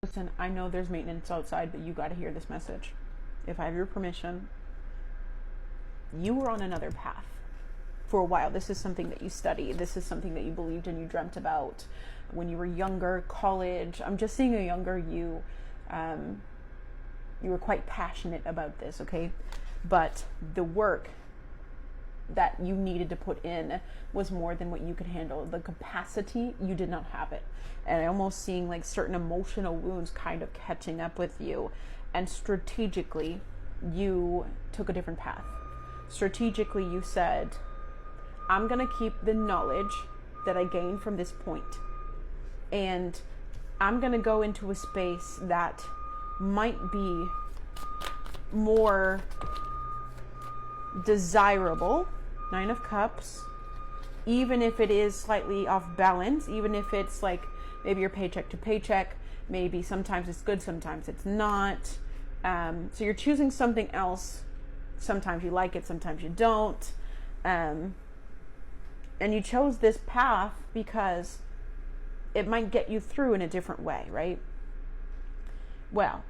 Listen, I know there's maintenance outside, but you got to hear this message. If I have your permission, you were on another path for a while. This is something that you studied. This is something that you believed and you dreamt about when you were younger, college. I'm just seeing a younger you. You were quite passionate about this, okay? But the work that you needed to put in was more than what you could handle. The capacity, you did not have it. And I almost seeing like certain emotional wounds kind of catching up with you. And strategically, you took a different path. Strategically, you said, I'm going to keep the knowledge that I gained from this point, and I'm going to go into a space that might be more desirable. 9 of Cups, even if it is slightly off balance, even if it's like maybe you're paycheck to paycheck, maybe sometimes it's good, sometimes it's not. So you're choosing something else. Sometimes you like it, sometimes you don't. And you chose this path because it might get you through in a different way, right? Well,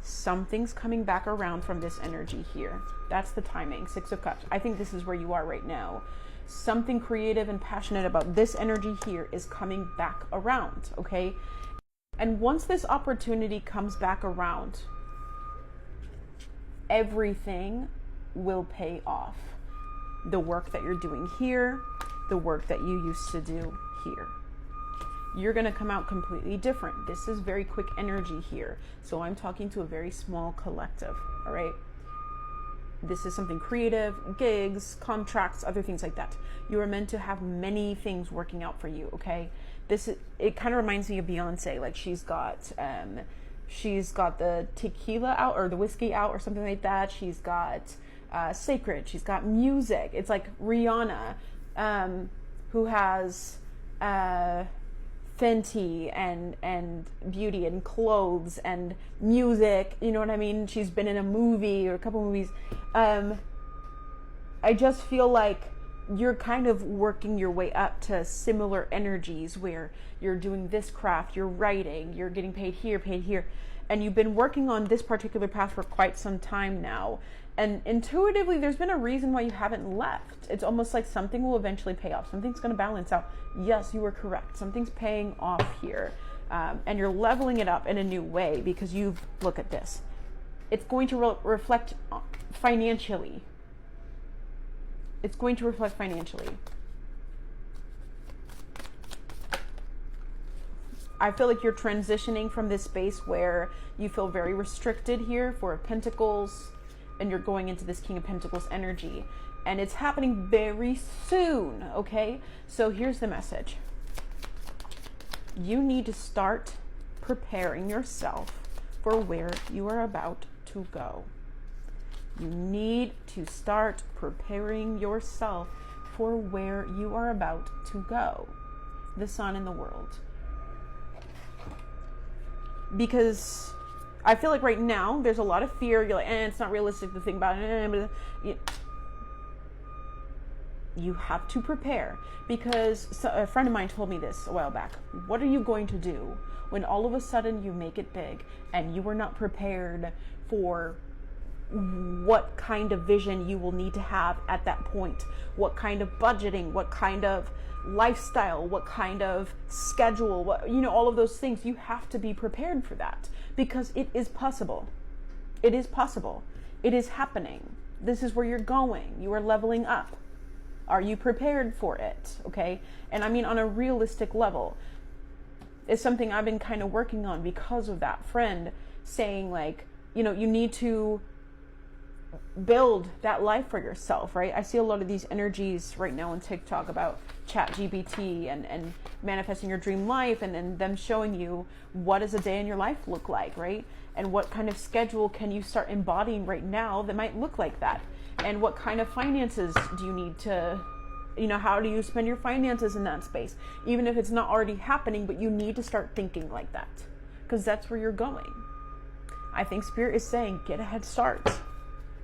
something's coming back around from this energy here. That's the timing. 6 of Cups. I think this is where you are right now. Something creative and passionate about this energy here is coming back around, okay? And once this opportunity comes back around, everything will pay off. The work that you're doing here, the work that you used to do here. You're going to come out completely different. This is very quick energy here. So I'm talking to a very small collective, all right? This is something creative, gigs, contracts, other things like that. You are meant to have many things working out for you, okay? It kind of reminds me of Beyonce. Like she's got the tequila out or the whiskey out or something like that. She's got Sacred. She's got music. It's like Rihanna, who has Fenty and beauty and clothes and music, you know what I mean? She's been in a movie or a couple movies. I just feel like you're kind of working your way up to similar energies where you're doing this craft, you're writing, you're getting paid here, and you've been working on this particular path for quite some time now. And intuitively, there's been a reason why you haven't left. It's almost like something will eventually pay off. Something's going to balance out. Yes, you were correct. Something's paying off here. And you're leveling it up in a new way because look at this. It's going to reflect financially. It's going to reflect financially. I feel like you're transitioning from this space where you feel very restricted here, 4 of Pentacles, and you're going into this King of Pentacles energy. And it's happening very soon, okay? So here's the message. You need to start preparing yourself for where you are about to go. You need to start preparing yourself for where you are about to go. The Sun in the World. Because I feel like right now there's a lot of fear. You're like, it's not realistic to think about it. You have to prepare, because a friend of mine told me this a while back. What are you going to do when all of a sudden you make it big and you were not prepared for what kind of vision you will need to have at that point? What kind of budgeting, what kind of lifestyle, what kind of schedule, all of those things. You have to be prepared for that, because it is possible. It is possible. It is happening. This is where you're going. You are leveling up. Are you prepared for it? Okay. And I mean, on a realistic level, it's something I've been kind of working on because of that friend saying, like, you need to build that life for yourself, right? I see a lot of these energies right now on TikTok about ChatGPT and manifesting your dream life, and then them showing you what does a day in your life look like, right? And what kind of schedule can you start embodying right now that might look like that? And what kind of finances do you need to, how do you spend your finances in that space? Even if it's not already happening, but you need to start thinking like that, because that's where you're going. I think Spirit is saying, get a head start,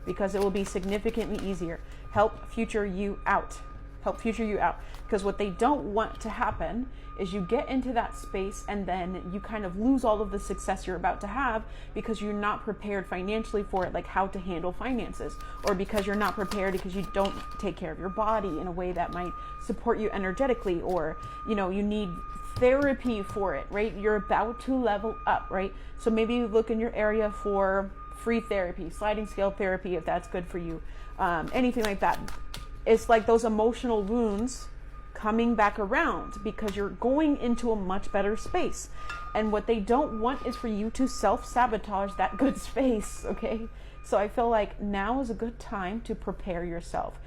because it will be significantly easier. Help future you out. help future you out. Because what they don't want to happen is you get into that space and then you kind of lose all of the success you're about to have because you're not prepared financially for it, like how to handle finances, or because you're not prepared because you don't take care of your body in a way that might support you energetically, or you know, you need therapy for it, right? You're about to level up, right? So maybe you look in your area for free therapy, sliding scale therapy, if that's good for you, anything like that. It's like those emotional wounds coming back around because you're going into a much better space. And what they don't want is for you to self-sabotage that good space, okay? So I feel like now is a good time to prepare yourself.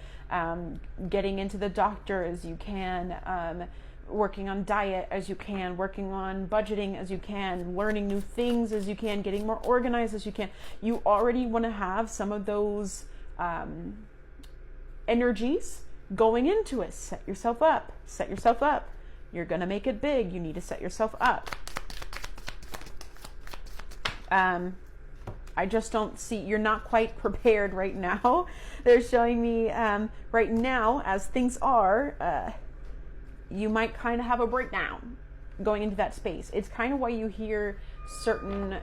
Getting into the doctor as you can, working on diet as you can, working on budgeting as you can, learning new things as you can, getting more organized as you can. You already want to have some of those energies going into it. Set yourself up. Set yourself up. You're going to make it big. You need to set yourself up. I just don't see, you're not quite prepared right now. They're showing me right now, as things are, you might kind of have a breakdown going into that space. It's kind of why you hear certain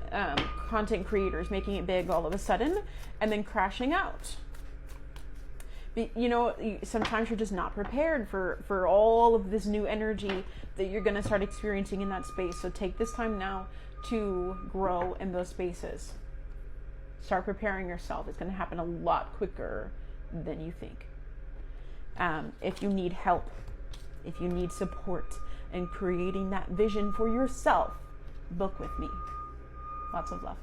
content creators making it big all of a sudden and then crashing out. You know, sometimes you're just not prepared for all of this new energy that you're going to start experiencing in that space. So take this time now to grow in those spaces. Start preparing yourself. It's going to happen a lot quicker than you think. If you need help, if you need support in creating that vision for yourself, book with me. Lots of love.